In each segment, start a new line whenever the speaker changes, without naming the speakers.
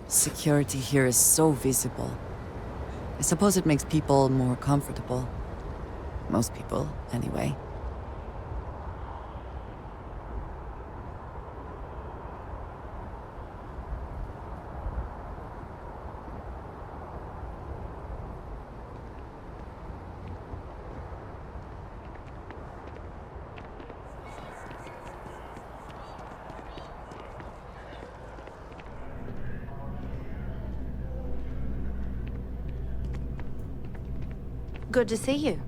Security here is so visible. I suppose it makes people more comfortable. Most people, anyway.
Good to see you.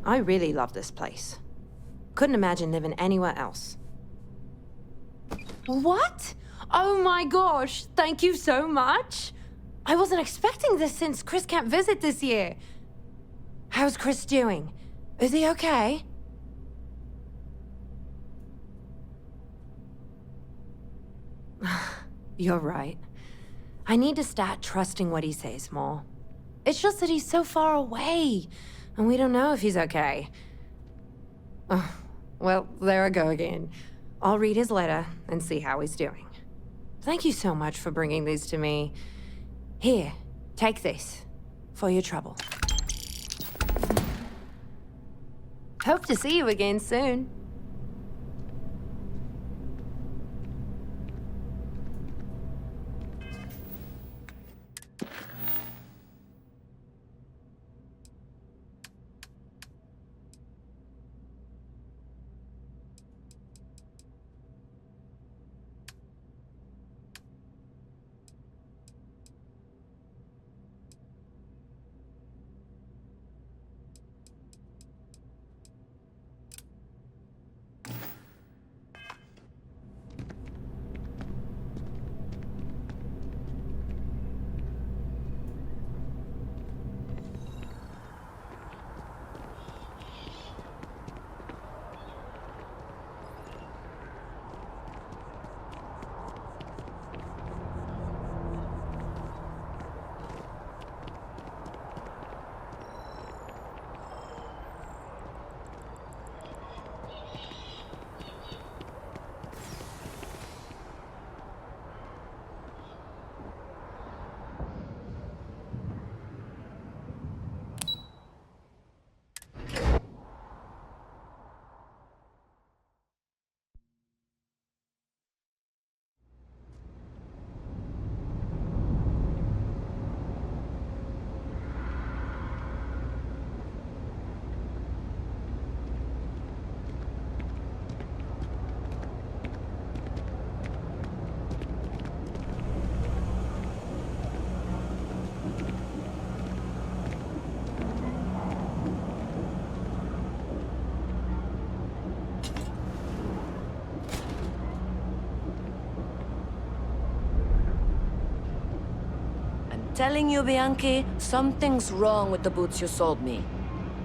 I really love this place. Couldn't imagine living anywhere else. What? Oh my gosh, thank you so much. I wasn't expecting this since Chris can't visit this year. How's Chris doing? Is he okay? You're right. I need to start trusting what he says more. It's just that he's so far away, and we don't know if he's okay. Oh, well, there I go again. I'll read his letter and see how he's doing. Thank you so much for bringing these to me. Here, take this for your trouble. Hope to see you again soon.
Telling you, Bianchi, something's wrong with the boots you sold me.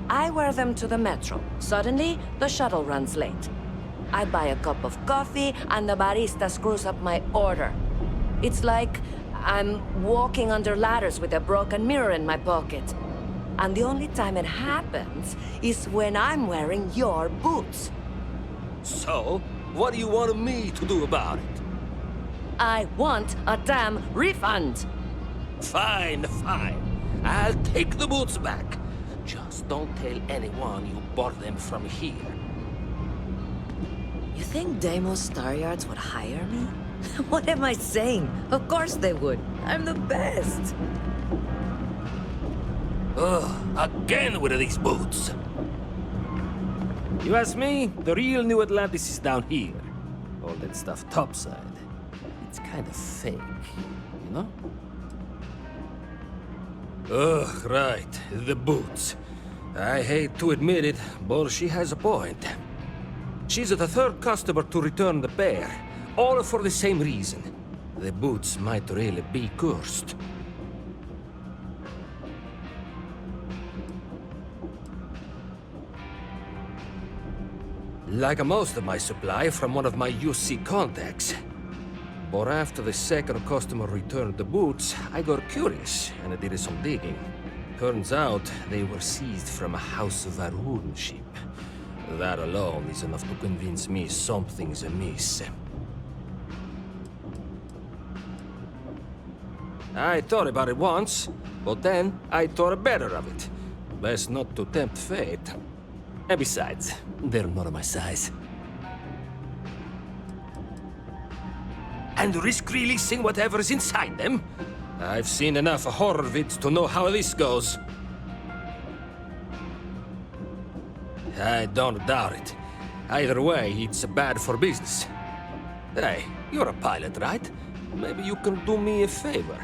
I wear them to the metro. Suddenly, the shuttle runs late. I buy a cup of coffee, and the barista screws up my order. It's like I'm walking under ladders with a broken mirror in my pocket. And the only time it happens is when I'm wearing your boots.
So, what do you want me to do about it?
I want a damn refund!
Fine, fine. I'll take the boots back. Just don't tell anyone you bought them from here.
You think Deimos Staryards would hire me? What am I saying? Of course they would. I'm the best.
Ugh, again with these boots. You ask me, the real New Atlantis is down here. All that stuff topside. It's kind of fake, you know? Ugh, right. The boots. I hate to admit it, but she has a point. She's the third customer to return the pair, all for the same reason. The boots might really be cursed. Like most of my supply from one of my UC contacts. But after the second customer returned the boots, I got curious and I did some digging. Turns out they were seized from a House of Arun ship. That alone is enough to convince me something's amiss. I thought about it once, but then I thought better of it. Best not to tempt fate. And besides, they're not of my size. And risk releasing whatever's inside them? I've seen enough horror vids to know how this goes. I don't doubt it. Either way, it's bad for business. Hey, you're a pilot, right? Maybe you can do me a favor.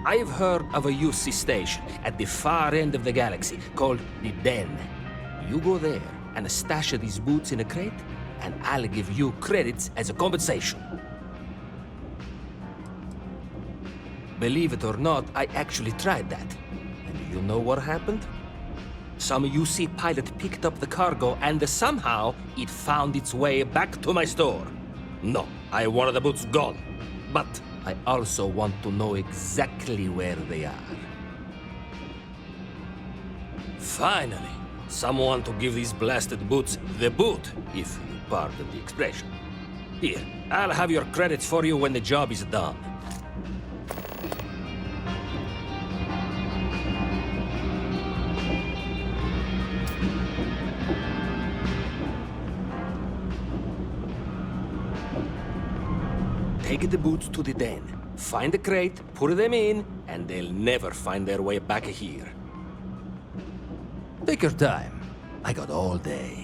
I've heard of a UC station at the far end of the galaxy called the Den. You go there and stash these boots in a crate, and I'll give you credits as a compensation. Believe it or not, I actually tried that. And you know what happened? Some UC pilot picked up the cargo and somehow it found its way back to my store. No, I wanted the boots gone. But I also want to know exactly where they are. Finally, someone to give these blasted boots the boot, if you pardon the expression. Here, I'll have your credits for you when the job is done. Take the boots to the Den, find the crate, put them in, and they'll never find their way back here. Take your time. I got all day.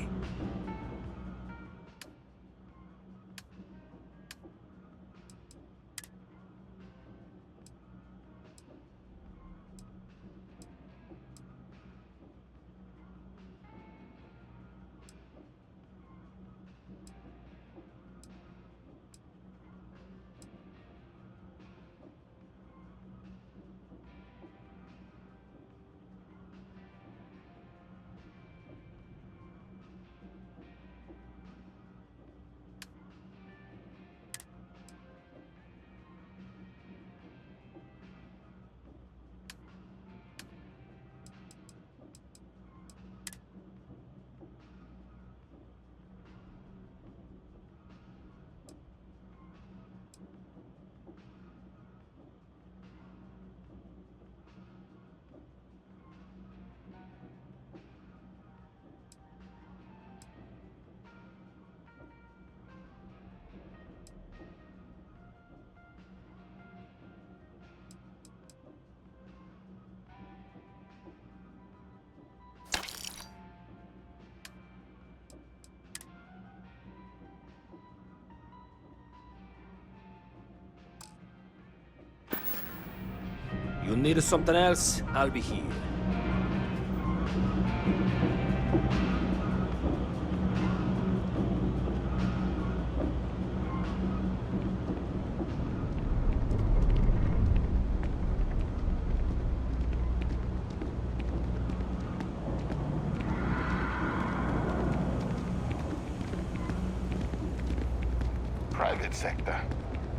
You need something else? I'll be here.
Private sector.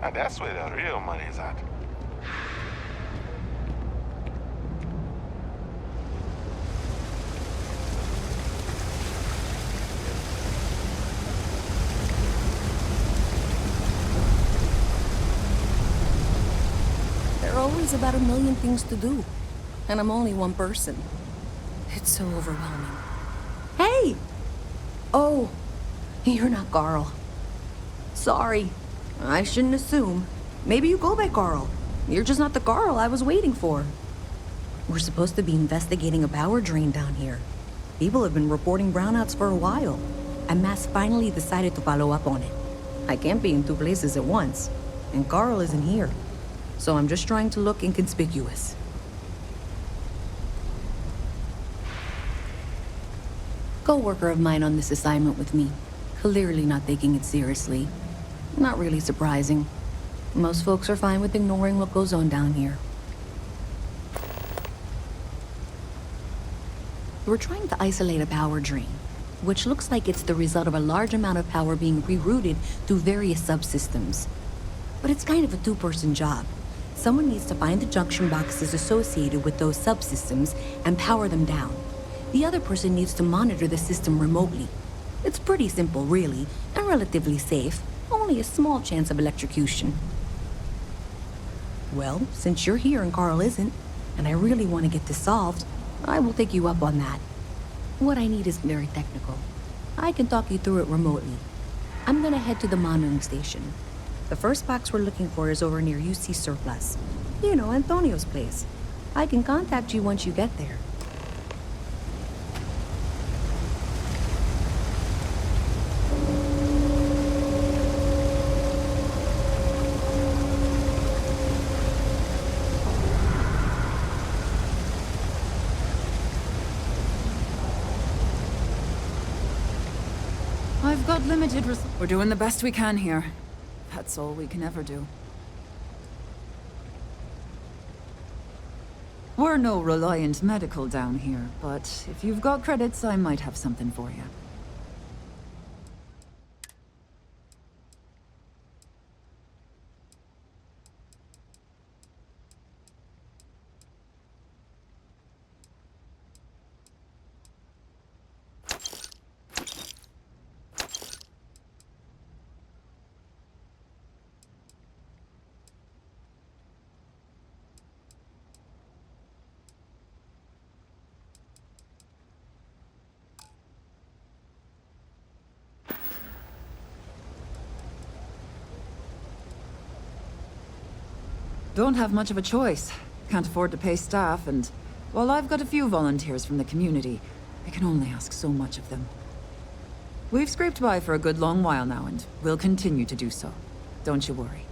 Now that's where the real money's at.
There are always about 1 million things to do, and I'm only one person. It's so overwhelming. Hey! Oh, you're not Carl. Sorry, I shouldn't assume. Maybe you go by Carl. You're just not the Carl I was waiting for. We're supposed to be investigating a power drain down here. People have been reporting brownouts for a while, and Mass finally decided to follow up on it. I can't be in 2 places at once, and Carl isn't here. So I'm just trying to look inconspicuous. Coworker of mine on this assignment with me, clearly not taking it seriously. Not really surprising. Most folks are fine with ignoring what goes on down here. We're trying to isolate a power drain, which looks like it's the result of a large amount of power being rerouted through various subsystems. But it's kind of a 2-person job. Someone needs to find the junction boxes associated with those subsystems and power them down. The other person needs to monitor the system remotely. It's pretty simple, really, and relatively safe. Only a small chance of electrocution. Well, since you're here and Carl isn't, and I really want to get this solved, I will take you up on that. What I need is very technical. I can talk you through it remotely. I'm gonna head to the monitoring station. The first box we're looking for is over near UC Surplus. You know, Antonio's place. I can contact you once you get there.
I've got limited We're doing the best we can here. That's all we can ever do. We're no Reliant Medical down here, but if you've got credits, I might have something for you. Don't have much of a choice. Can't afford to pay staff, and while I've got a few volunteers from the community, I can only ask so much of them. We've scraped by for a good long while now, and we'll continue to do so. Don't you worry.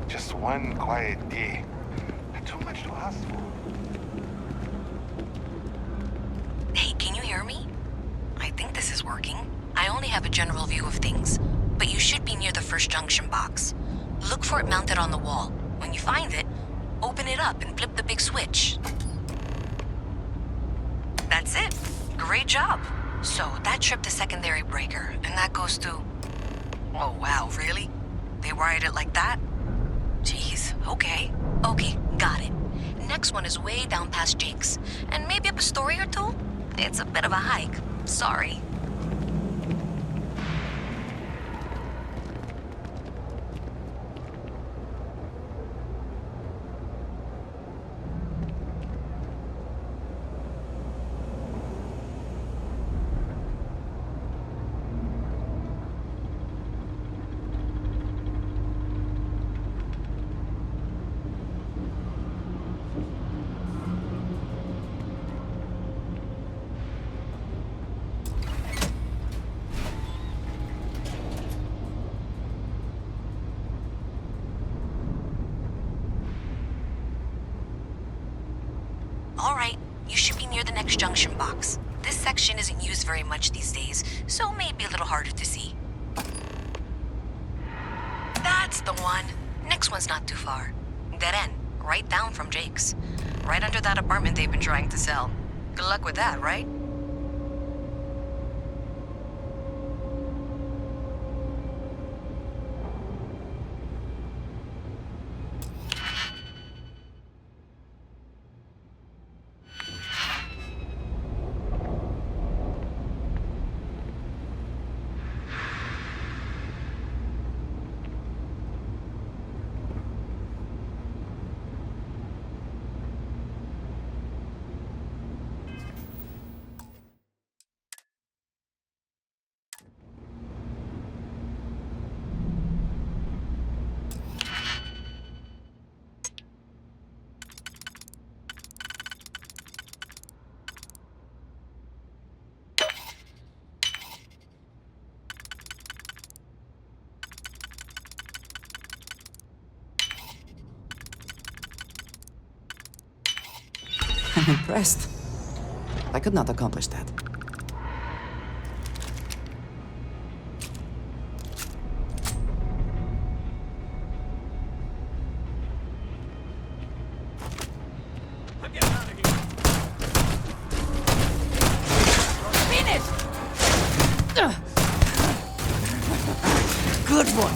Just one quiet day. Not too much to ask for.
Hey, can you hear me? I think this is working. I only have a general view of things, but you should be near the first junction box. Look for it mounted on the wall. When you find it, open it up and flip the big switch. That's it. Great job. So that tripped the secondary breaker, and that goes to... Oh, wow, really? They wired it like that? Jeez, okay. Okay, got it. Next one is way down past Jake's, and maybe up a story or two? It's a bit of a hike. Sorry. All right, you should be near the next junction box. This section isn't used very much these days, so it may be a little harder to see. That's the one. Next one's not too far. Dead end, right down from Jake's. Right under that apartment they've been trying to sell. Good luck with that, right?
I'm impressed. I could not accomplish that. Good one.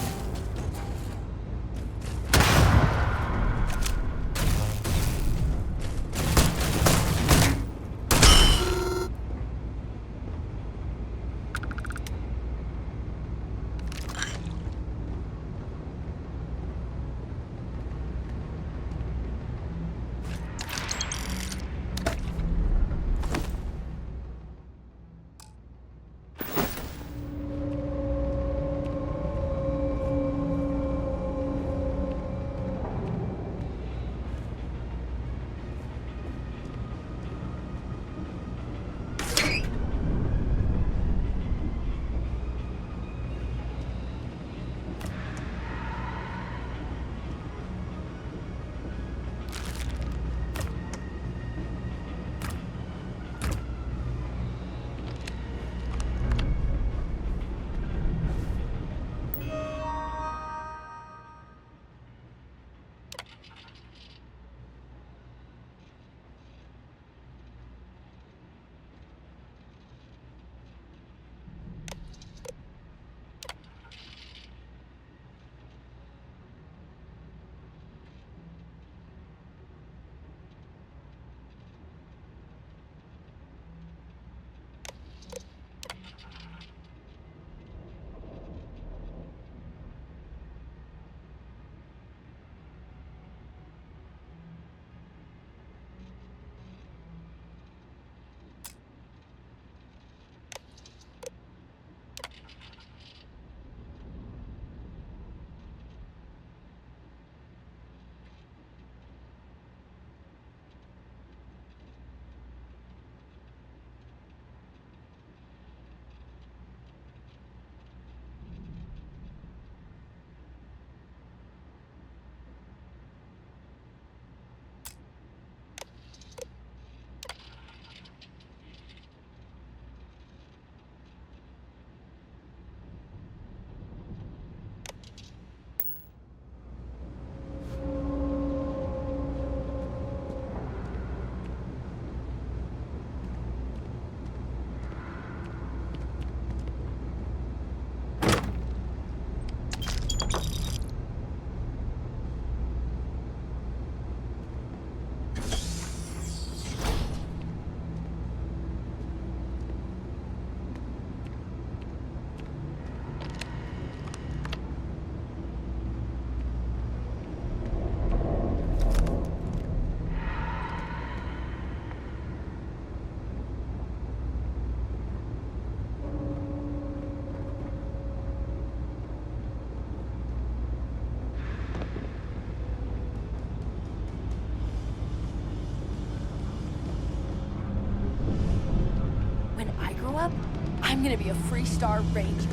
I'm gonna be a Freestar Ranger.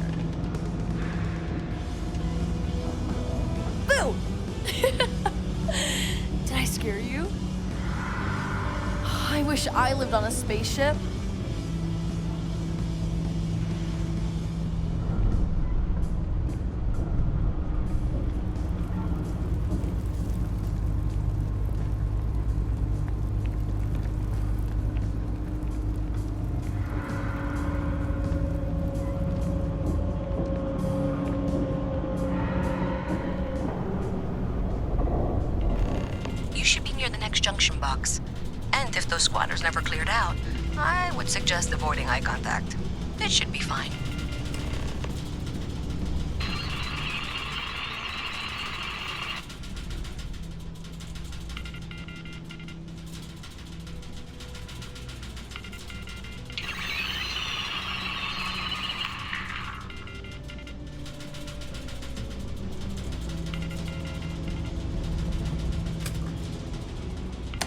Boo! Did I scare you? I wish I lived on a spaceship.
You should be near the next junction box. And if those squatters never cleared out, I would suggest avoiding eye contact. It should be fine.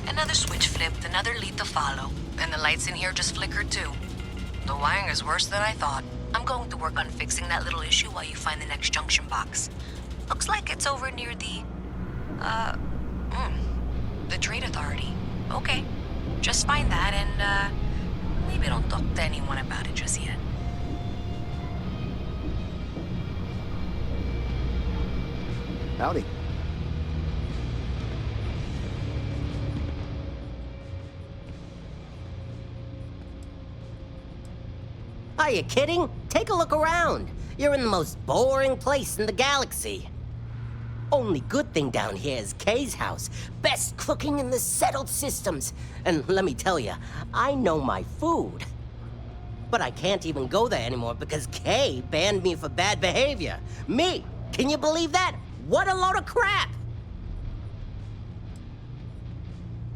Another switch flipped, another lead to follow, and the lights in here just flickered too. The wiring is worse than I thought. I'm going to work on fixing that little issue while you find the next junction box. Looks like it's over near the Trade Authority. Okay, just find that and, maybe don't talk to anyone about it just yet.
Howdy.
Are you kidding? Take a look around. You're in the most boring place in the galaxy. Only good thing down here is Kay's house. Best cooking in the settled systems. And let me tell you, I know my food. But I can't even go there anymore because Kay banned me for bad behavior. Me! Can you believe that? What a load of crap!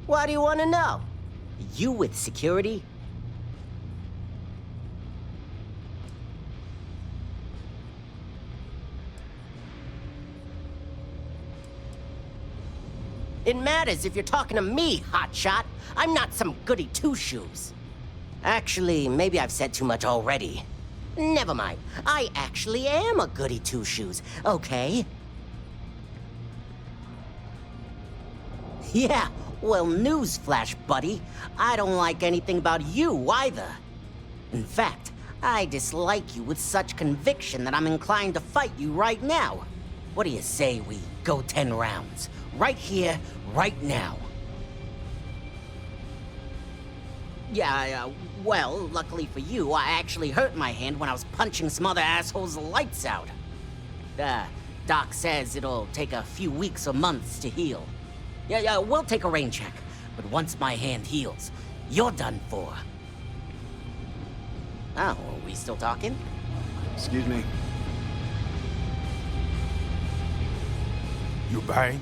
Why do you want to know? You with security? It matters if you're talking to me, hotshot. I'm not some goody two-shoes. Actually, maybe I've said too much already. Never mind. I actually am a goody two-shoes, okay? Yeah, well, newsflash, buddy. I don't like anything about you either. In fact, I dislike you with such conviction that I'm inclined to fight you right now. What do you say we go 10 rounds? Right here, right now. Yeah, well, luckily for you, I actually hurt my hand when I was punching some other assholes' lights out. Doc says it'll take a few weeks or months to heal. Yeah, we'll take a rain check. But once my hand heals, you're done for. Oh, are we still talking?
Excuse me.
You buying?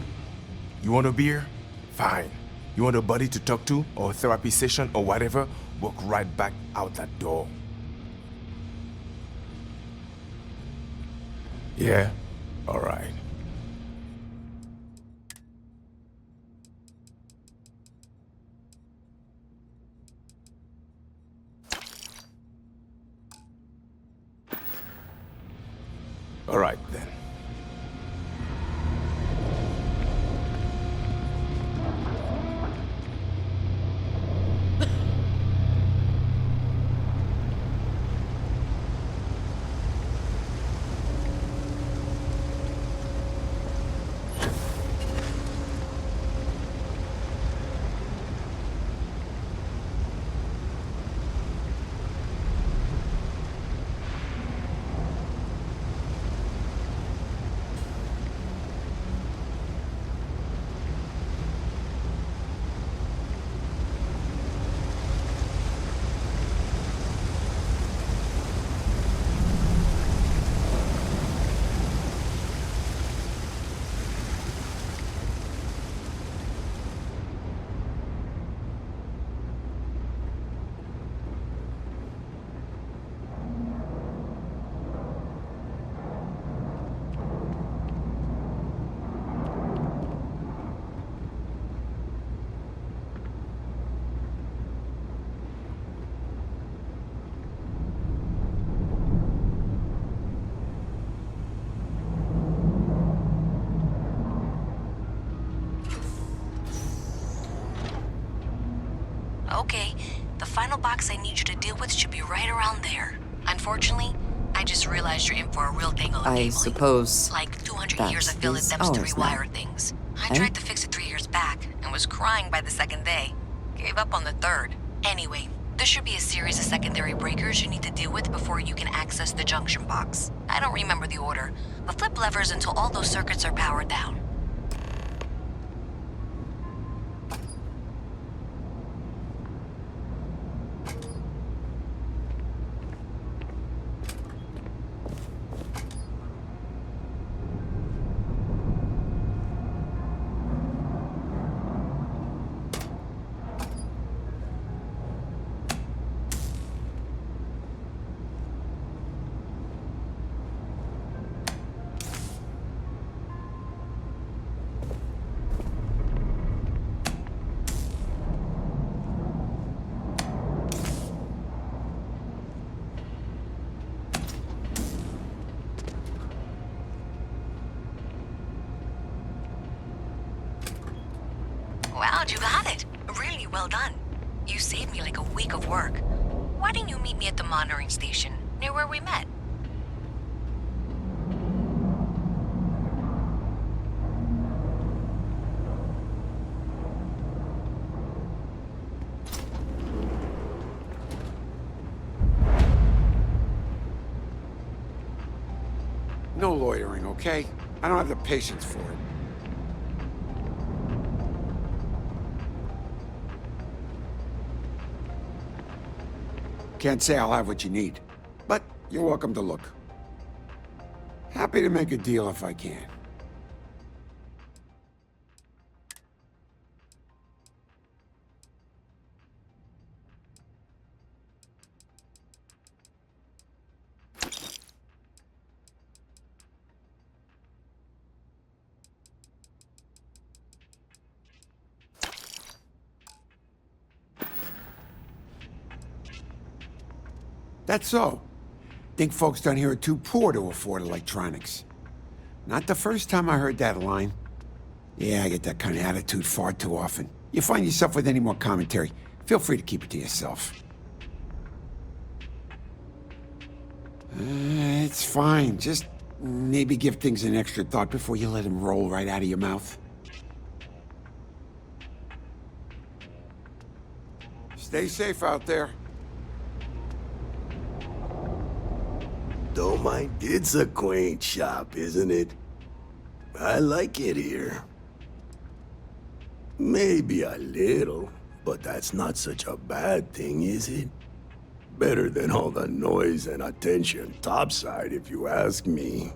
You want a beer? Fine. You want a buddy to talk to, or a therapy session, or whatever? Walk right back out that door. Yeah? All right. All right, then.
Okay, the final box I need you to deal with should be right around there. Unfortunately, I just realized you're in for a real tangle of
I
cabling.
suppose
Like 200
that
years of field
is
attempts to
ours now.
rewire things. I
Eh?
tried to fix it 3 years back and was crying by the second day. Gave up on the third. Anyway, there should be a series of secondary breakers you need to deal with before you can access the junction box. I don't remember the order, but flip levers until all those circuits are powered down. Wow, you got it. Really well done. You saved me like a week of work. Why didn't you meet me at the monitoring station, near where we met?
No loitering, okay? I don't have the patience for it. Can't say I'll have what you need, but you're welcome to look. Happy to make a deal if I can. That's so. Think folks down here are too poor to afford electronics. Not the first time I heard that line. Yeah, I get that kind of attitude far too often. You find yourself with any more commentary, feel free to keep it to yourself. It's fine. Just maybe give things an extra thought before you let them roll right out of your mouth. Stay safe out there.
Don't mind. It's a quaint shop, isn't it? I like it here. Maybe a little, but that's not such a bad thing, is it? Better than all the noise and attention topside, if you ask me.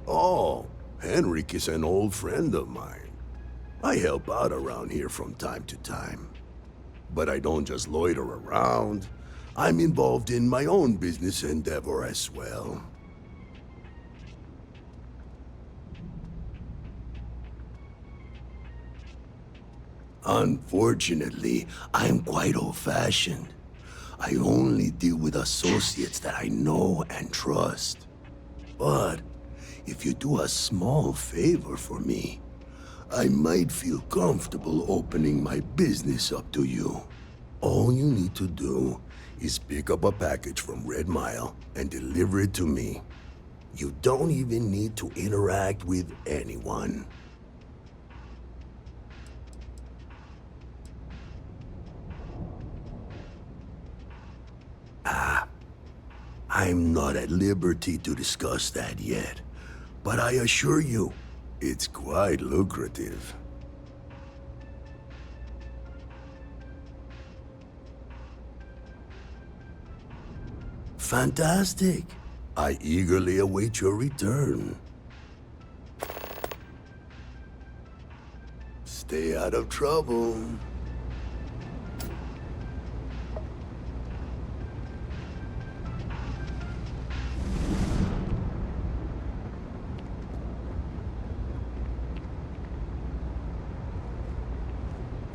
Oh, Henrik is an old friend of mine. I help out around here from time to time. But I don't just loiter around. I'm involved in my own business endeavor as well. Unfortunately, I'm quite old-fashioned. I only deal with associates that I know and trust. But if you do a small favor for me, I might feel comfortable opening my business up to you. All you need to do is pick up a package from Red Mile and deliver it to me. You don't even need to interact with anyone. I'm not at liberty to discuss that yet, but I assure you, it's quite lucrative. Fantastic. I eagerly await your return. Stay out of trouble.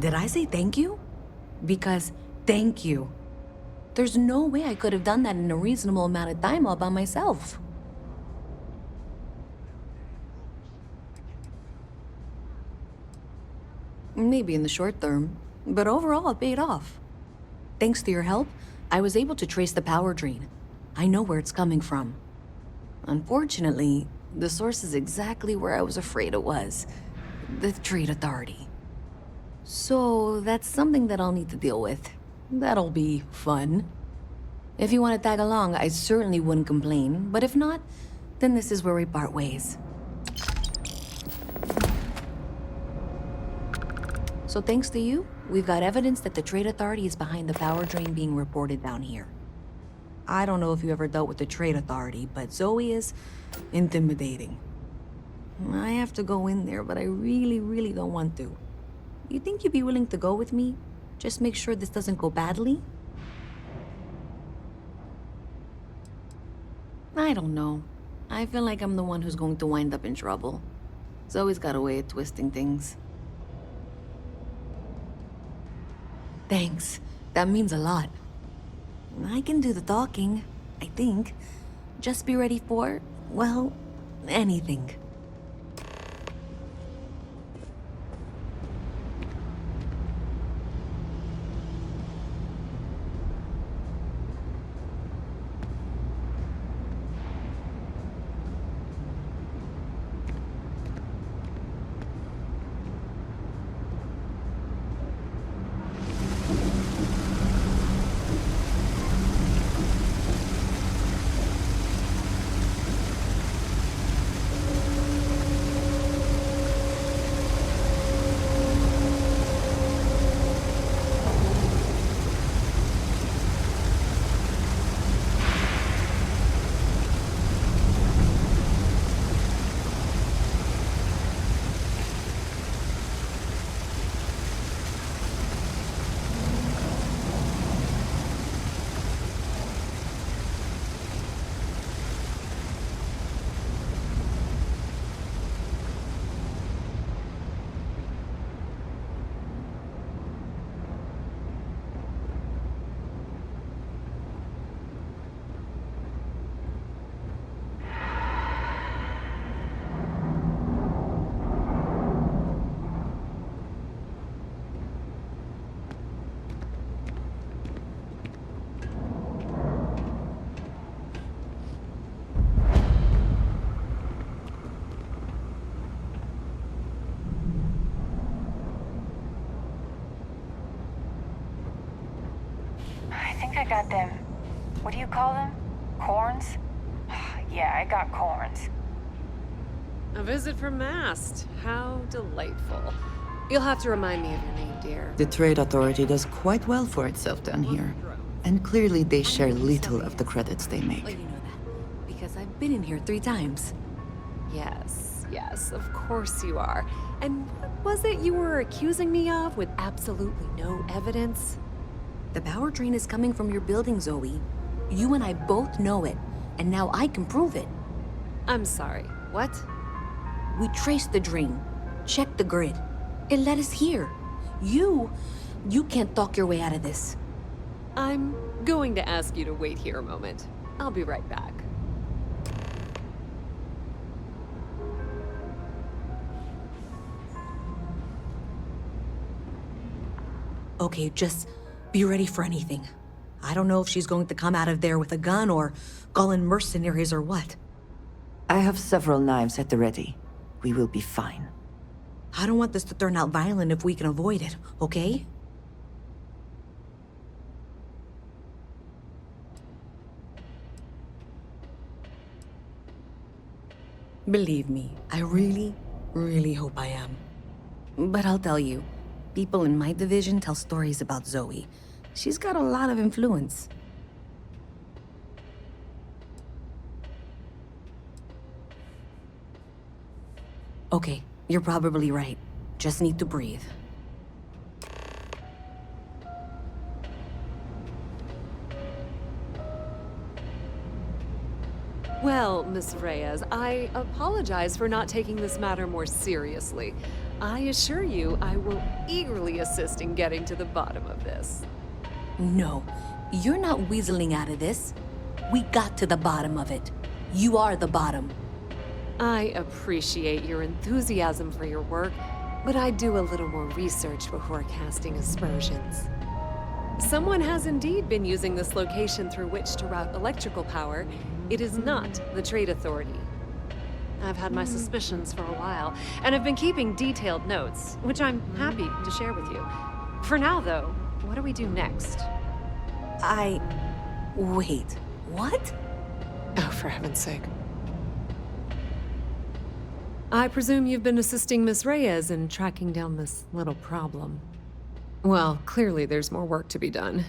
Did I say thank you? Because thank you. There's no way I could have done that in a reasonable amount of time all by myself. Maybe in the short term, but overall it paid off. Thanks to your help, I was able to trace the power drain. I know where it's coming from. Unfortunately, the source is exactly where I was afraid it was. The Trade Authority. So that's something that I'll need to deal with. That'll be fun. If you want to tag along, I certainly wouldn't complain, but if not, then this is where we part ways. So thanks to you, we've got evidence that the Trade Authority is behind the power drain being reported down here. I don't know if you ever dealt with the Trade Authority, but Zoe is intimidating. I have to go in there, but I really don't want to. You think you'd be willing to go with me? Just make sure this doesn't go badly? I don't know. I feel like I'm the one who's going to wind up in trouble. Zoe's got a way of twisting things. Thanks. That means a lot. I can do the talking, I think. Just be ready for, well, anything.
I got them. What do you call them? Corns? Yeah, I got corns.
A visit from Mast. How delightful. You'll have to remind me of your name, dear.
The Trade Authority does quite well for itself down here. And clearly they share little of the credits they make.
Well, you know that, because I've been in here 3 times.
Yes, of course you are. And what was it you were accusing me of with absolutely no evidence?
The power drain is coming from your building, Zoe. You and I both know it, and now I can prove it.
I'm sorry, what?
We traced the drain, checked the grid. It led us here. You can't talk your way out of this.
I'm going to ask you to wait here a moment. I'll be right back.
Okay, just be ready for anything. I don't know if she's going to come out of there with a gun or call in mercenaries or what.
I have several knives at the ready. We will be fine.
I don't want this to turn out violent if we can avoid it, okay? Believe me, I really, really hope I am. But I'll tell you, people in my division tell stories about Zoe. She's got a lot of influence. Okay, you're probably right. Just need to breathe.
Well, Miss Reyes, I apologize for not taking this matter more seriously. I assure you, I will eagerly assist in getting to the bottom of this.
No, you're not weaseling out of this. We got to the bottom of it. You are the bottom.
I appreciate your enthusiasm for your work, but I'd do a little more research before casting aspersions. Someone has indeed been using this location through which to route electrical power. It is not the Trade Authority. I've had my suspicions for a while, and have been keeping detailed notes, which I'm happy to share with you. For now, though, what do we do next?
Wait, what?
Oh, for heaven's sake. I presume you've been assisting Miss Reyes in tracking down this little problem. Well, clearly there's more work to be done.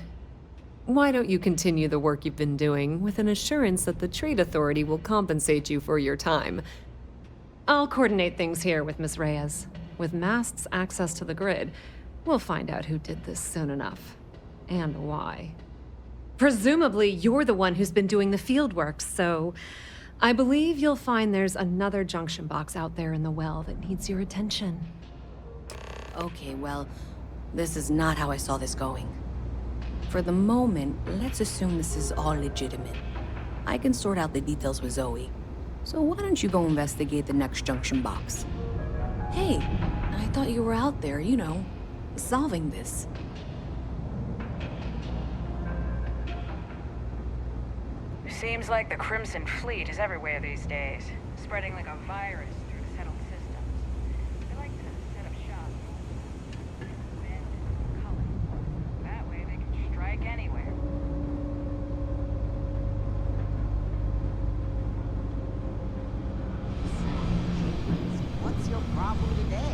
Why don't you continue the work you've been doing with an assurance that the Trade Authority will compensate you for your time? I'll coordinate things here with Miss Reyes. With Mast's access to the grid, we'll find out who did this soon enough. And why. Presumably, you're the one who's been doing the field work, so I believe you'll find there's another junction box out there in the well that needs your attention.
Okay, well, this is not how I saw this going. For the moment, let's assume this is all legitimate. I can sort out the details with Zoe. So why don't you go investigate the next junction box? Hey, I thought you were out there, you know, solving this.
Seems like the Crimson Fleet is everywhere these days, spreading like a virus through the settled systems. They like to set up shop, bend, color. That way they can strike anywhere.
What's your problem today?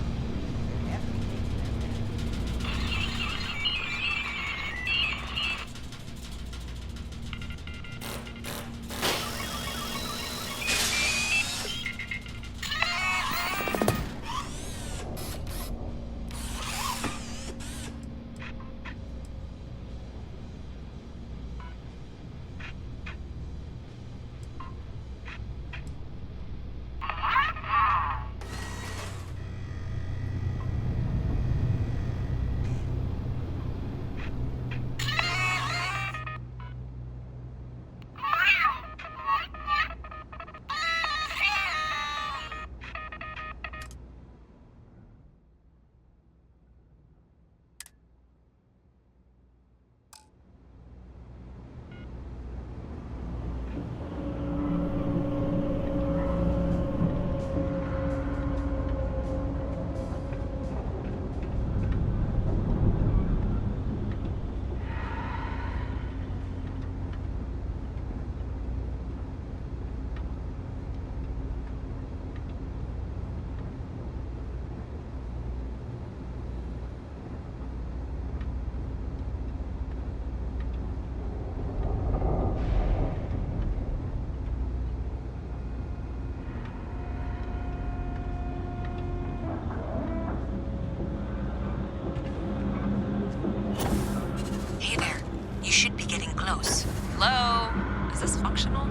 this functional?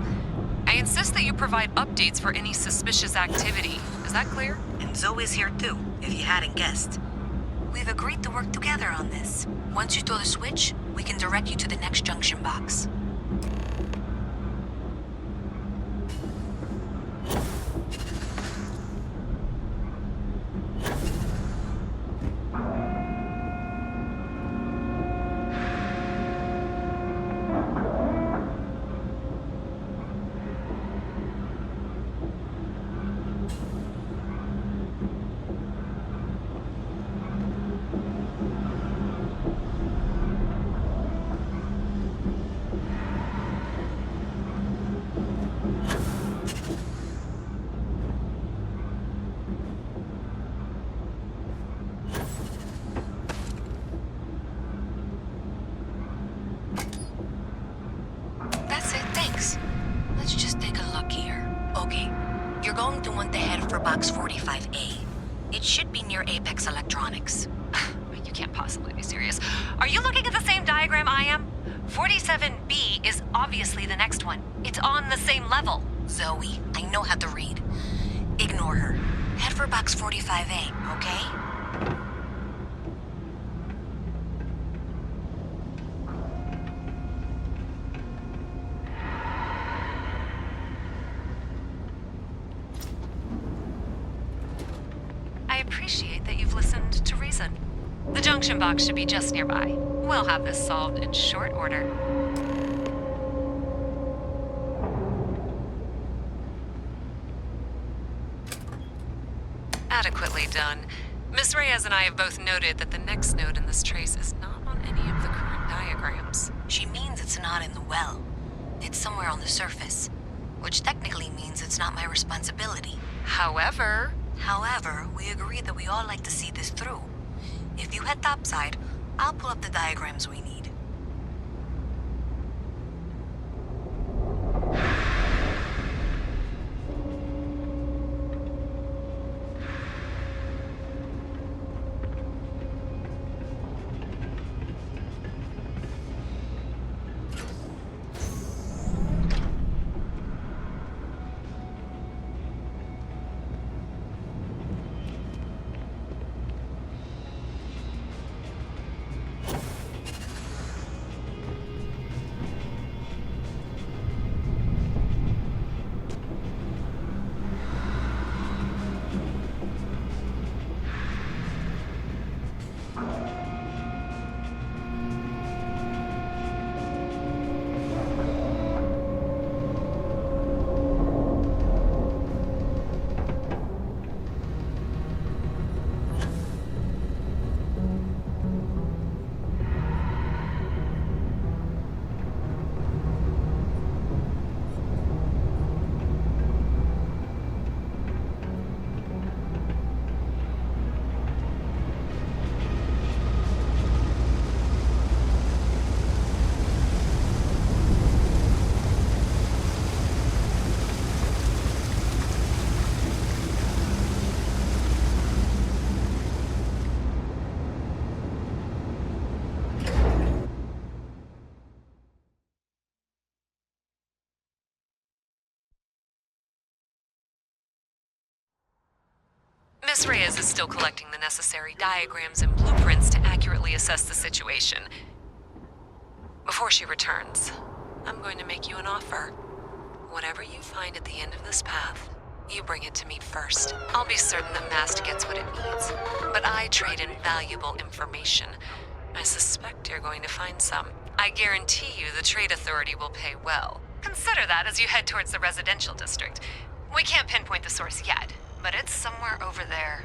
I insist that you provide updates for any suspicious activity. Is that clear?
And Zoe's here too, if you hadn't guessed. We've agreed to work together on this. Once you throw the switch, we can direct you to the next junction box. That's it, thanks. Let's just take a look here. Okay, you're going to want to head for box 45A. It should be near Apex Electronics.
You can't possibly be serious. Are you looking at the same diagram I am? 47B is obviously the next one. It's on the same level.
Zoe, I know how to read. Ignore her. Head for box 45A, okay?
I appreciate that you've listened to reason. The junction box should be just nearby. We'll have this solved in short order. Adequately done. Miss Reyes and I have both noted that the next node in this trace is not on any of the current diagrams.
She means it's not in the well. It's somewhere on the surface, which technically means it's not my responsibility.
However,
we agreed that we all like to see this through. If you head topside, I'll pull up the diagrams we need.
Miss Reyes is still collecting the necessary diagrams and blueprints to accurately assess the situation. Before she returns, I'm going to make you an offer. Whatever you find at the end of this path, you bring it to me first. I'll be certain that Mast gets what it needs, but I trade in valuable information. I suspect you're going to find some. I guarantee you the Trade Authority will pay well. Consider that as you head towards the residential district. We can't pinpoint the source yet, but it's somewhere over there.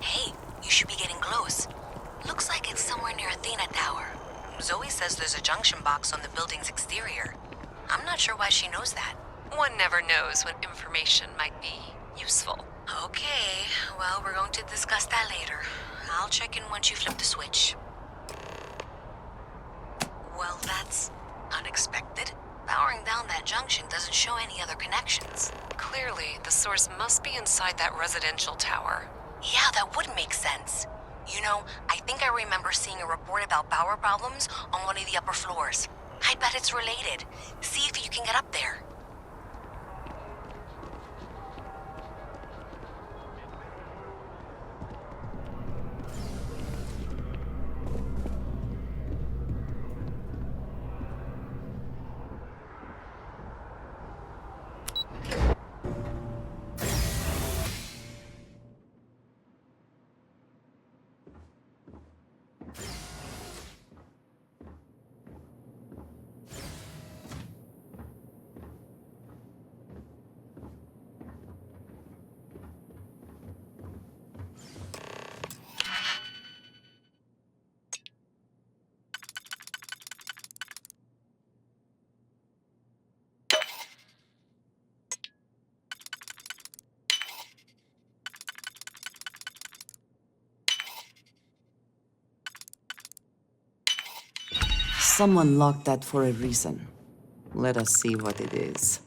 Hey, you should be getting close. Looks like it's somewhere near Athena Tower. Zoe says there's a junction box on the building's exterior. I'm not sure why she knows that.
One never knows when information might be useful.
Okay, well, we're going to discuss that later. I'll check in once you flip the switch. Well, that's unexpected. Powering down that junction doesn't show any other connections.
Clearly, the source must be inside that residential tower.
Yeah, that would make sense. You know, I think I remember seeing a report about power problems on one of the upper floors. I bet it's related. See if you can get up there.
Someone locked that for a reason. Let us see what it is.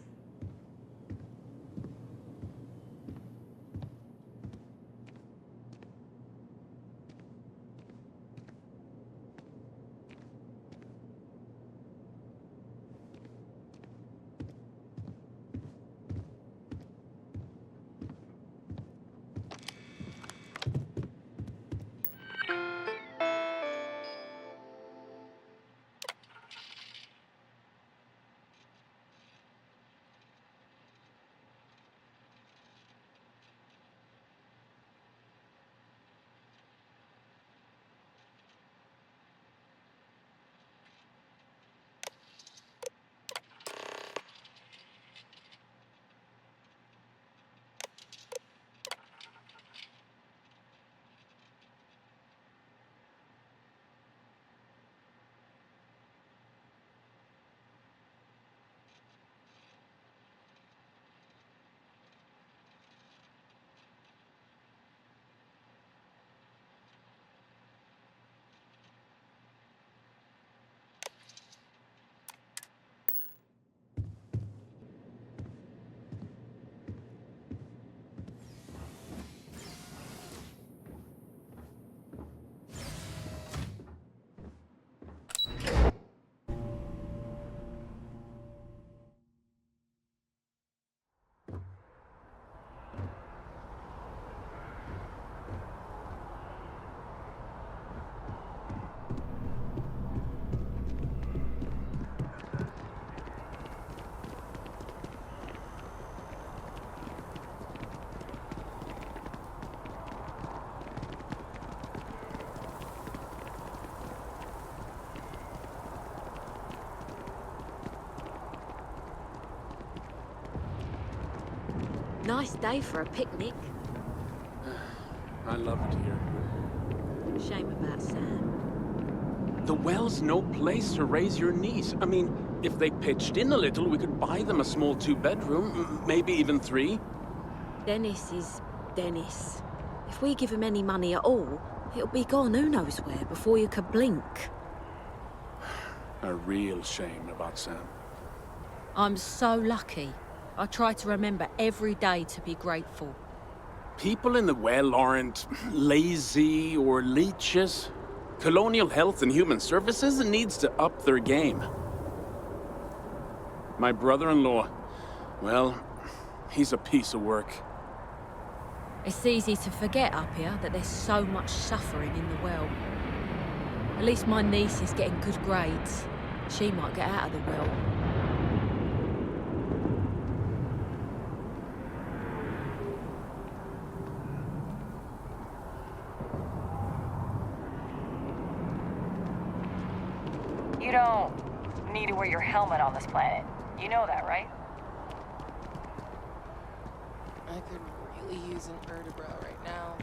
Nice day for a picnic.
I love it here.
Shame about Sam.
The well's no place to raise your niece. I mean, if they pitched in a little, we could buy them a small 2-bedroom, maybe even 3.
Dennis is Dennis. If we give him any money at all, it'll be gone who knows where before you could blink.
A real shame about Sam.
I'm so lucky. I try to remember every day to be grateful.
People in the well aren't lazy or leeches. Colonial Health and Human Services needs to up their game. My brother-in-law, well, he's a piece of work.
It's easy to forget up here that there's so much suffering in the well. At least my niece is getting good grades. She might get out of the well.
You don't need to wear your helmet on this planet. You know that, right?
I could really use an vertebra right now.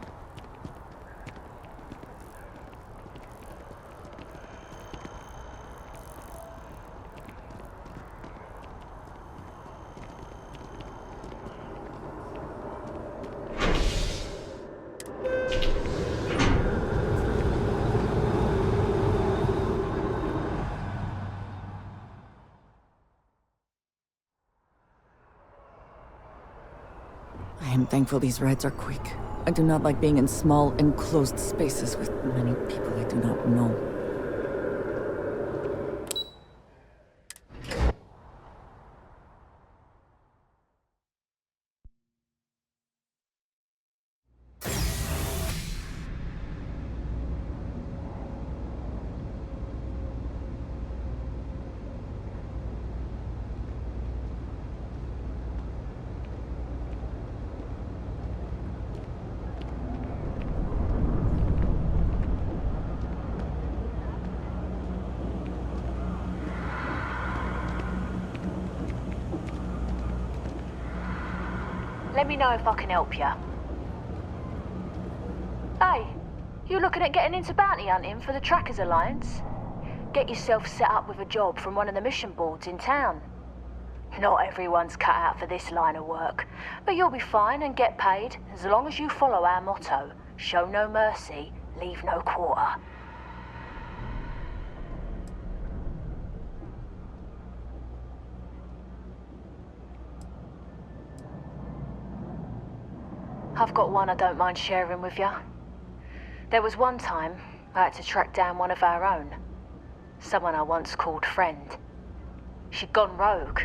I am thankful these rides are quick. I do not like being in small, enclosed spaces with many people I do not know.
Let me know if I can help you. Hey, you looking at getting into bounty hunting for the Trackers Alliance? Get yourself set up with a job from one of the mission boards in town. Not everyone's cut out for this line of work, but you'll be fine and get paid as long as you follow our motto, show no mercy, leave no quarter. I've got one I don't mind sharing with you. There was one time I had to track down one of our own. Someone I once called friend. She'd gone rogue.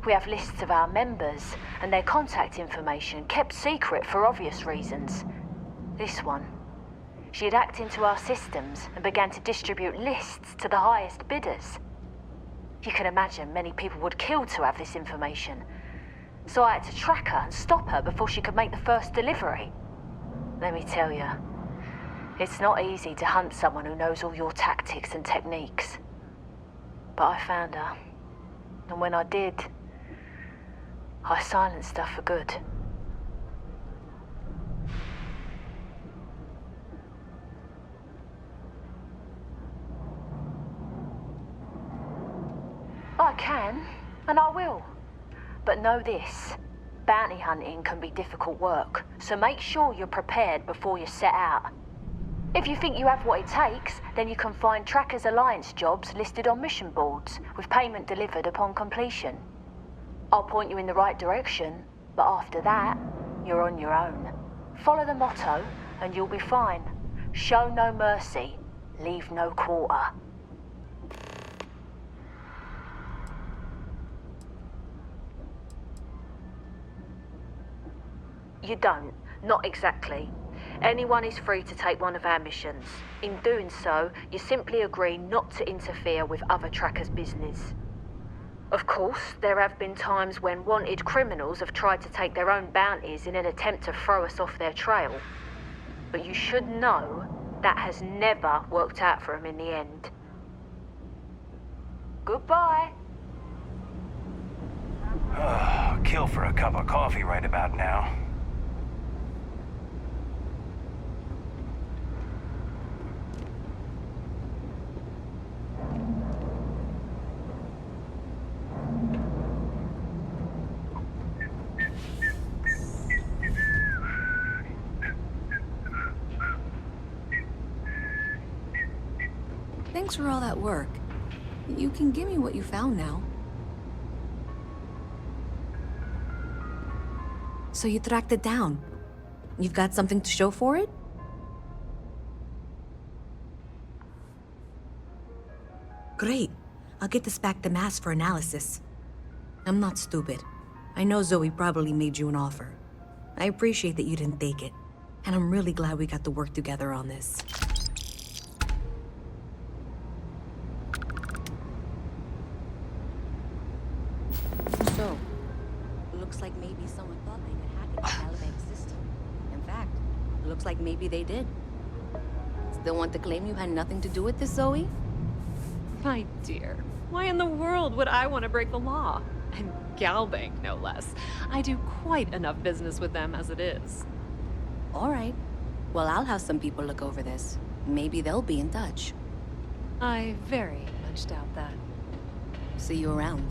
We have lists of our members, and their contact information kept secret for obvious reasons. This one, she had hacked into our systems and began to distribute lists to the highest bidders. You can imagine many people would kill to have this information. So I had to track her and stop her before she could make the first delivery. Let me tell you, it's not easy to hunt someone who knows all your tactics and techniques. But I found her, and when I did, I silenced her for good. I can, and I will. But know this, bounty hunting can be difficult work, so make sure you're prepared before you set out. If you think you have what it takes, then you can find Trackers Alliance jobs listed on mission boards, with payment delivered upon completion. I'll point you in the right direction, but after that, you're on your own. Follow the motto, and you'll be fine. Show no mercy, leave no quarter. You don't. Not exactly. Anyone is free to take one of our missions. In doing so, you simply agree not to interfere with other trackers' business. Of course, there have been times when wanted criminals have tried to take their own bounties in an attempt to throw us off their trail. But you should know that has never worked out for them in the end. Goodbye.
Kill for a cup of coffee right about now.
Thanks for all that work. You can give me what you found now. So you tracked it down. You've got something to show for it? Great. I'll get this back to Mass for analysis. I'm not stupid. I know Zoe probably made you an offer. I appreciate that you didn't take it. And I'm really glad we got to work together on this. So, looks like maybe someone thought they could hack into the Alabama system. In fact, looks like maybe they did. Still want to claim you had nothing to do with this, Zoe?
My dear, why in the world would I want to break the law? And Galbank, no less. I do quite enough business with them as it is.
All right. Well, I'll have some people look over this. Maybe they'll be in touch.
I very much doubt that.
See you around.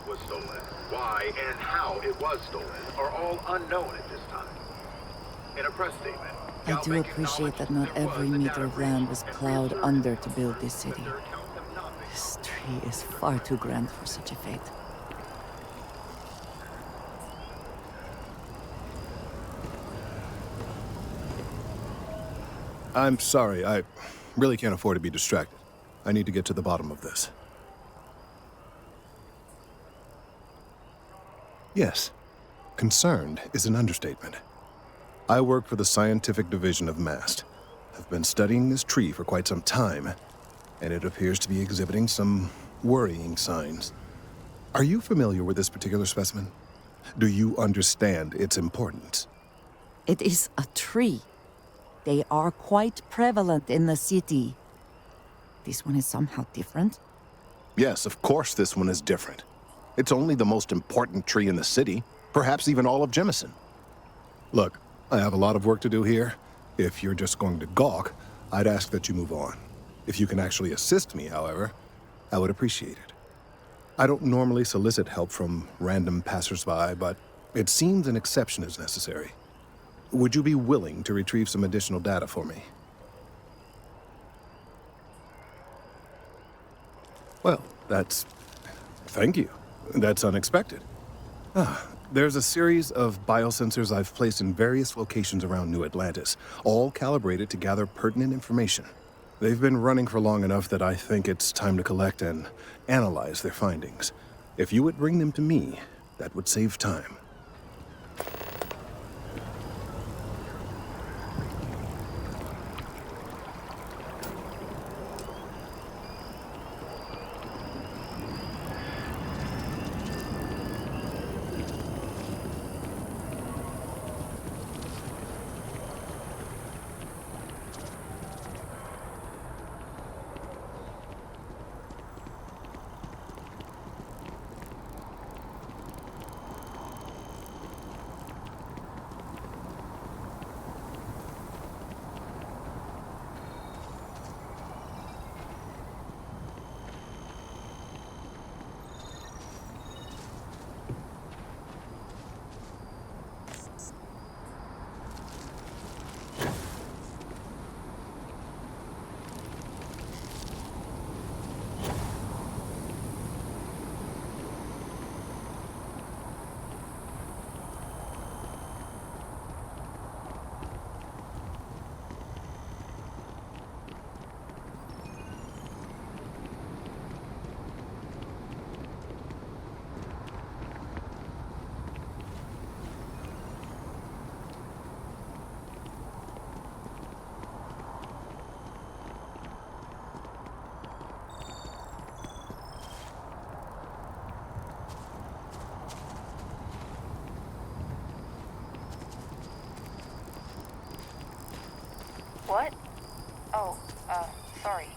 was stolen, why and how it was stolen are all unknown at this time. In a press statement,
I do appreciate that not every meter of land was plowed under to build this city. This tree is far too grand for such a fate.
I'm sorry, I really can't afford to be distracted. I need to get to the bottom of this. Yes, concerned is an understatement. I work for the scientific division of MAST. I've been studying this tree for quite some time, and it appears to be exhibiting some worrying signs. Are you familiar with this particular specimen? Do you understand its importance?
It is a tree. They are quite prevalent in the city. This one is somehow different?
Yes, of course this one is different. It's only the most important tree in the city, perhaps even all of Jemison. Look, I have a lot of work to do here. If you're just going to gawk, I'd ask that you move on. If you can actually assist me, however, I would appreciate it. I don't normally solicit help from random passersby, but it seems an exception is necessary. Would you be willing to retrieve some additional data for me? Well, thank you. That's unexpected. There's a series of biosensors I've placed in various locations around New Atlantis, all calibrated to gather pertinent information. They've been running for long enough that I think it's time to collect and analyze their findings. If you would bring them to me, that would save time.
What? Oh, sorry.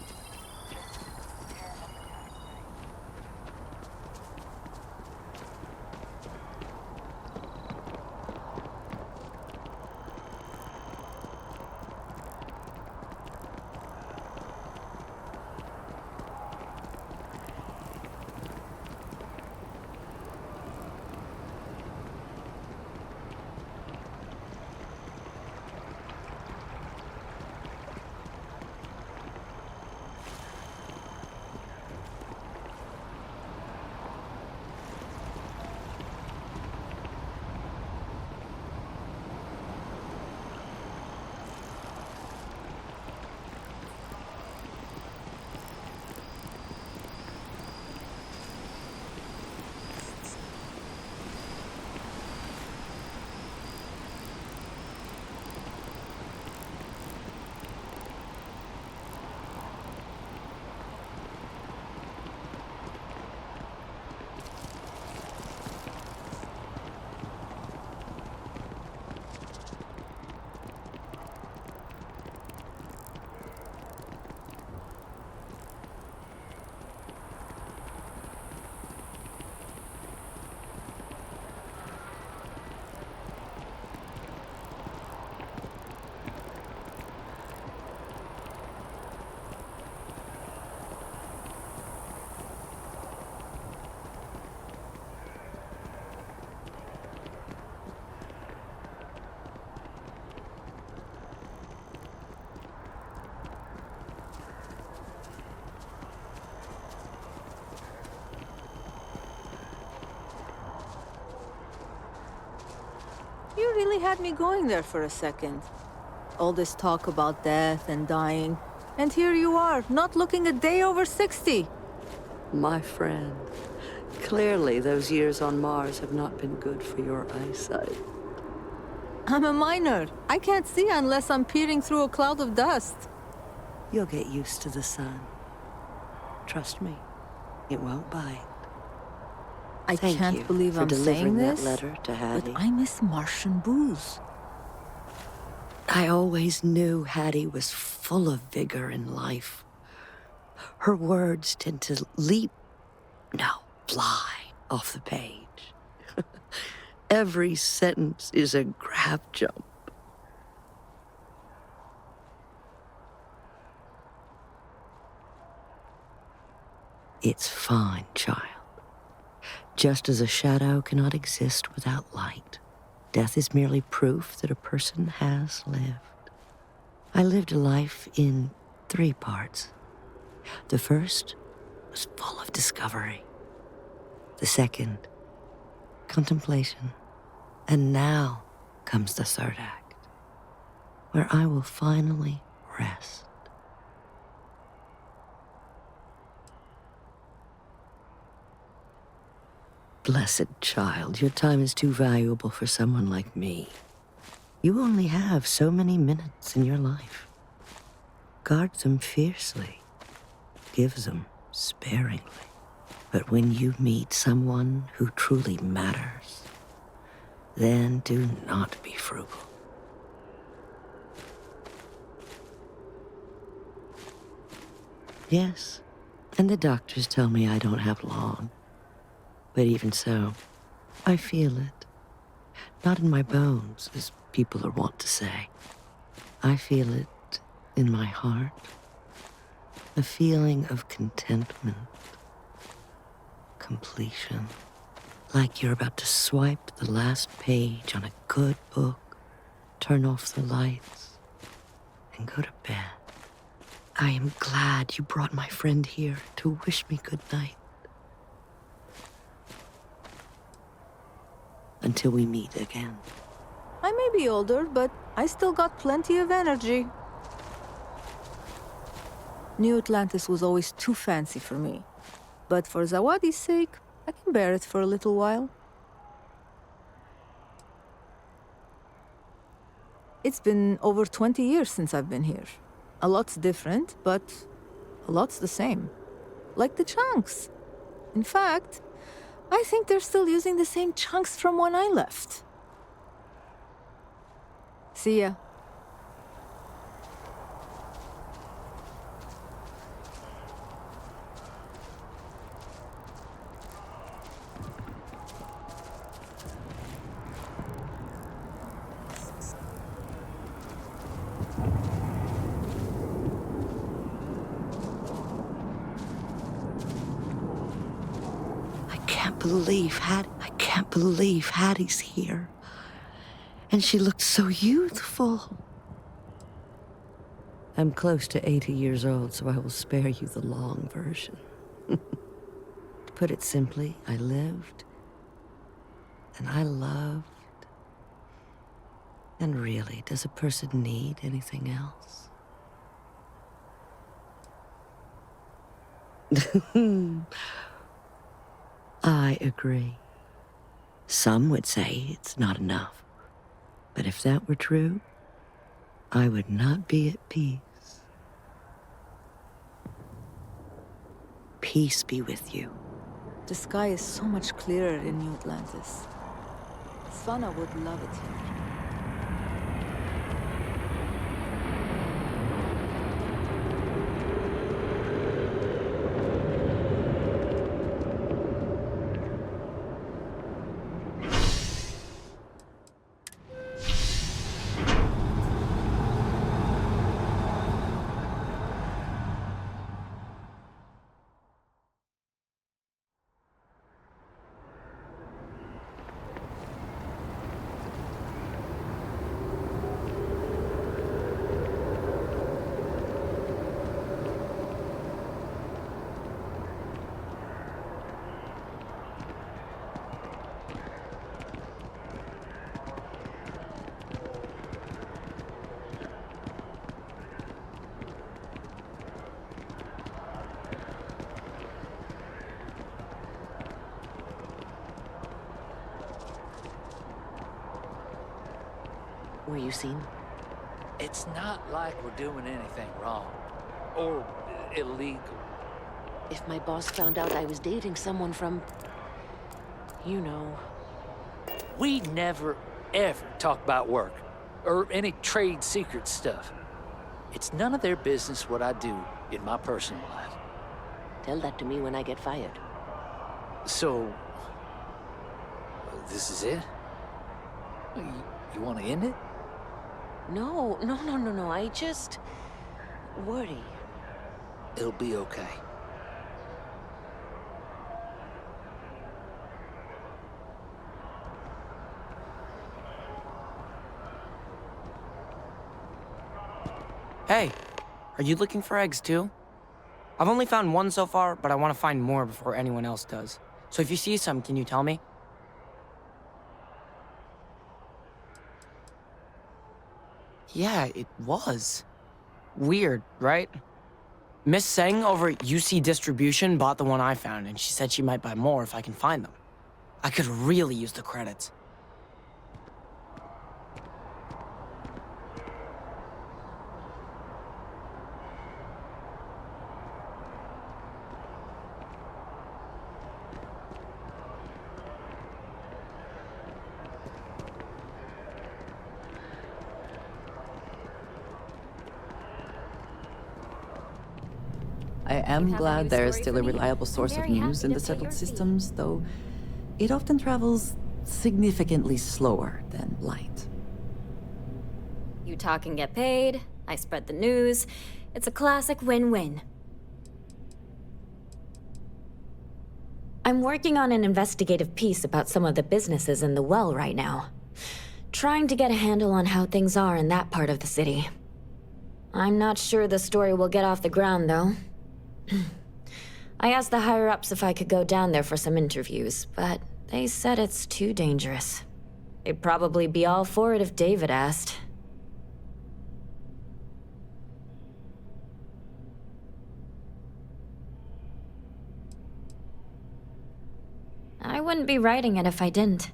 You really had me going there for a second. All this talk about death and dying, and here you are, not looking a day over 60.
My friend, clearly those years on Mars have not been good for your eyesight.
I'm a miner. I can't see unless I'm peering through a cloud of dust.
You'll get used to the sun. Trust me, it won't bite.
I
Thank
can't
you
believe
for
I'm saying
delivering that
this,
letter to Hattie.
but I miss Martian booze.
I always knew Hattie was full of vigor and life. Her words tend to fly off the page. Every sentence is a grab jump. It's fine, child. Just as a shadow cannot exist without light, death is merely proof that a person has lived. I lived a life in 3 parts. The first was full of discovery. The second, contemplation. And now comes the third act, where I will finally rest. Blessed child, your time is too valuable for someone like me. You only have so many minutes in your life. Guard them fiercely. Give them sparingly. But when you meet someone who truly matters, then do not be frugal. Yes, and the doctors tell me I don't have long. But even so, I feel it. Not in my bones, as people are wont to say. I feel it in my heart. A feeling of contentment, completion. Like you're about to swipe the last page on a good book, turn off the lights, and go to bed. I am glad you brought my friend here to wish me good night. Until we meet again.
I may be older, but I still got plenty of energy. New Atlantis was always too fancy for me. But for Zawadi's sake, I can bear it for a little while. It's been over 20 years since I've been here. A lot's different, but a lot's the same. Like the chunks. In fact, I think they're still using the same chunks from when I left. See ya.
I can't believe Hattie's here. And she looked so youthful. I'm close to 80 years old, so I will spare you the long version. To put it simply, I lived, and I loved. And really, does a person need anything else? I agree. Some would say it's not enough. But if that were true, I would not be at peace. Peace be with you.
The sky is so much clearer in New Atlantis. Svana would love it here.
Were you seen?
It's not like we're doing anything wrong. Or illegal.
If my boss found out I was dating someone from... you know...
We never, ever talk about work. Or any trade secret stuff. It's none of their business what I do in my personal life.
Tell that to me when I get fired.
So... this is it? You want to end it?
No. I just... worry.
It'll be okay.
Hey, are you looking for eggs too? I've only found one so far, but I want to find more before anyone else does. So if you see some, can you tell me? Yeah, it was. Weird, right? Miss Seng over at UC Distribution bought the one I found, and she said she might buy more if I can find them. I could really use the credits.
I am glad there is still a reliable source of news in the settled systems, though it often travels significantly slower than light.
You talk and get paid, I spread the news. It's a classic win-win. I'm working on an investigative piece about some of the businesses in the well right now. Trying to get a handle on how things are in that part of the city. I'm not sure the story will get off the ground, though. I asked the higher-ups if I could go down there for some interviews, but they said it's too dangerous. They'd probably be all for it if David asked. I wouldn't be writing it if I didn't.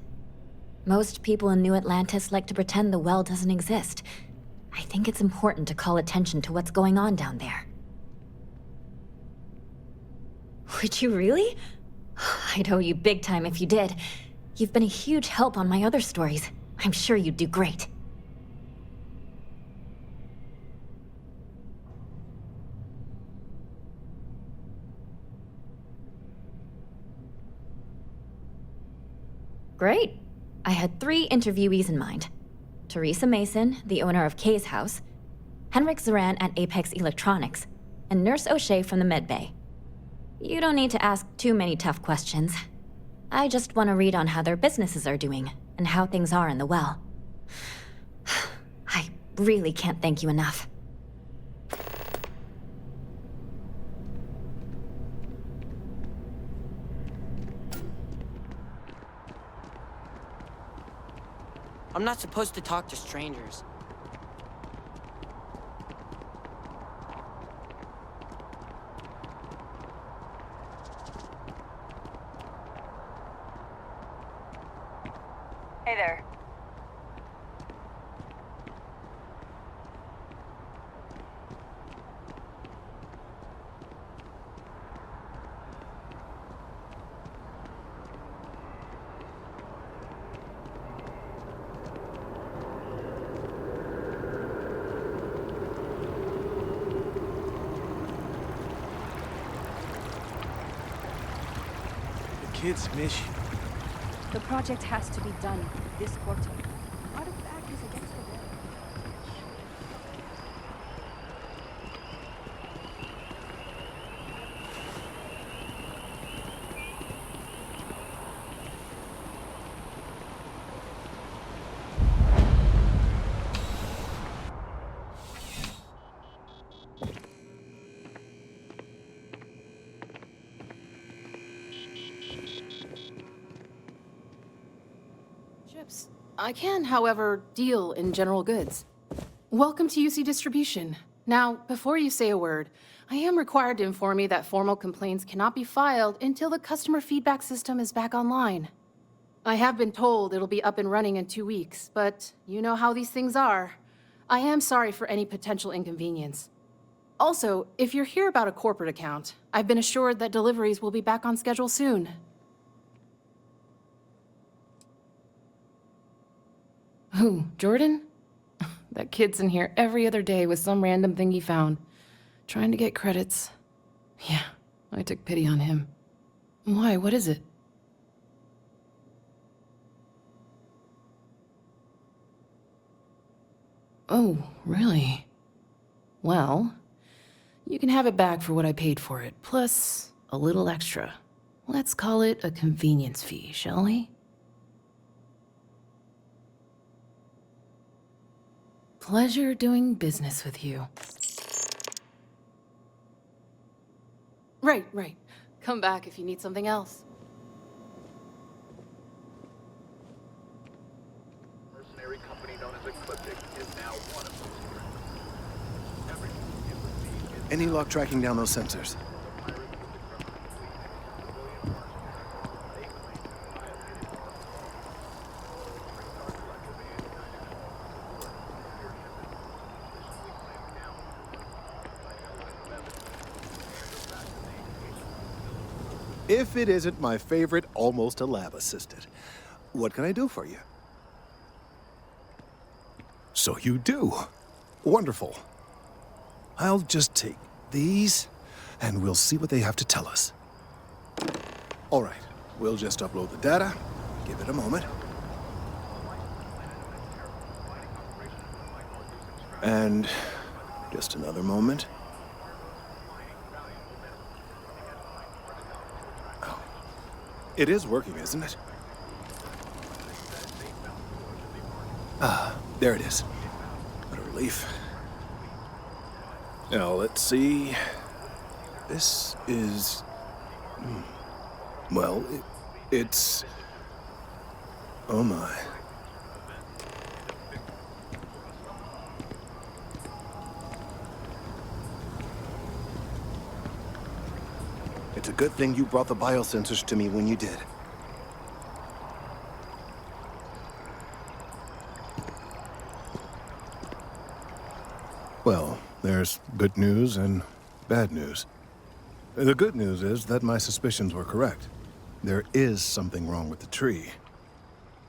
Most people in New Atlantis like to pretend the well doesn't exist. I think it's important to call attention to what's going on down there. Would you really? I'd owe you big time if you did. You've been a huge help on my other stories. I'm sure you'd do great. Great. I had 3 interviewees in mind. Teresa Mason, the owner of Kay's house, Henrik Zoran at Apex Electronics, and Nurse O'Shea from the medbay. You don't need to ask too many tough questions. I just want to read on how their businesses are doing, and how things are in the well. I really can't thank you enough.
I'm not supposed to talk to strangers.
Hey there.
Kids miss you.
The project has to be done this quarter. Artifact is against the will.
I can, however, deal in general goods. Welcome to UC Distribution. Now, before you say a word, I am required to inform you that formal complaints cannot be filed until the customer feedback system is back online. I have been told it'll be up and running in 2 weeks, but you know how these things are. I am sorry for any potential inconvenience. Also, if you're here about a corporate account, I've been assured that deliveries will be back on schedule soon. Who, Jordan? That kid's in here every other day with some random thing he found, trying to get credits. Yeah, I took pity on him. Why, what is it? Oh, really? Well, you can have it back for what I paid for it, plus a little extra. Let's call it a convenience fee, shall we? Pleasure doing business with you. Right. Come back if you need something else.
Mercenary company known as Ecliptic is now one of those heroes.
Any luck tracking down those sensors? If it isn't my favorite almost a lab assistant, what can I do for you? So you do. Wonderful. I'll just take these, and we'll see what they have to tell us. All right, we'll just upload the data. Give it a moment. And just another moment. Oh. It is working, isn't it? Ah, there it is. What a relief. Now, let's see. This is... Well, it's... Oh my. It's a good thing you brought the biosensors to me when you did. Well, there's good news and bad news. The good news is that my suspicions were correct. There is something wrong with the tree.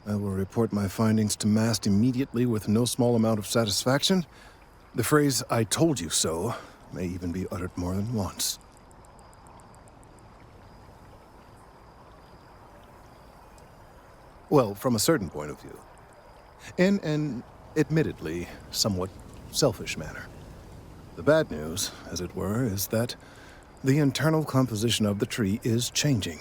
I will report my findings to Mast immediately with no small amount of satisfaction. The phrase, "I told you so," may even be uttered more than once. Well, from a certain point of view. In an, admittedly, somewhat selfish manner. The bad news, as it were, is that the internal composition of the tree is changing.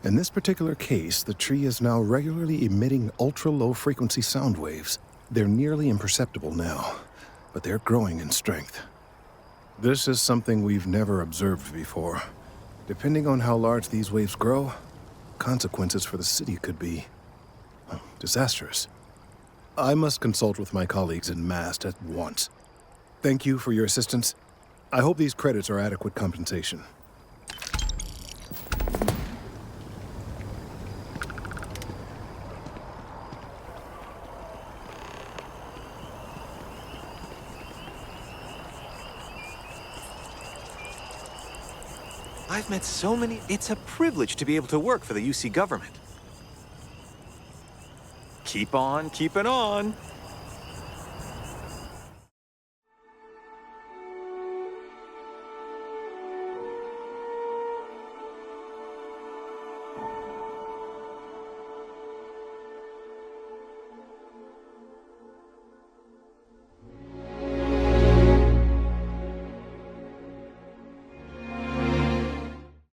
In this particular case, the tree is now regularly emitting ultra-low frequency sound waves. They're nearly imperceptible now, but they're growing in strength. This is something we've never observed before. Depending on how large these waves grow, consequences for the city could be disastrous. I must consult with my colleagues in Mast at once. Thank you for your assistance. I hope these credits are adequate compensation.
I've met so many. It's a privilege to be able to work for the UC government. Keep on keeping on.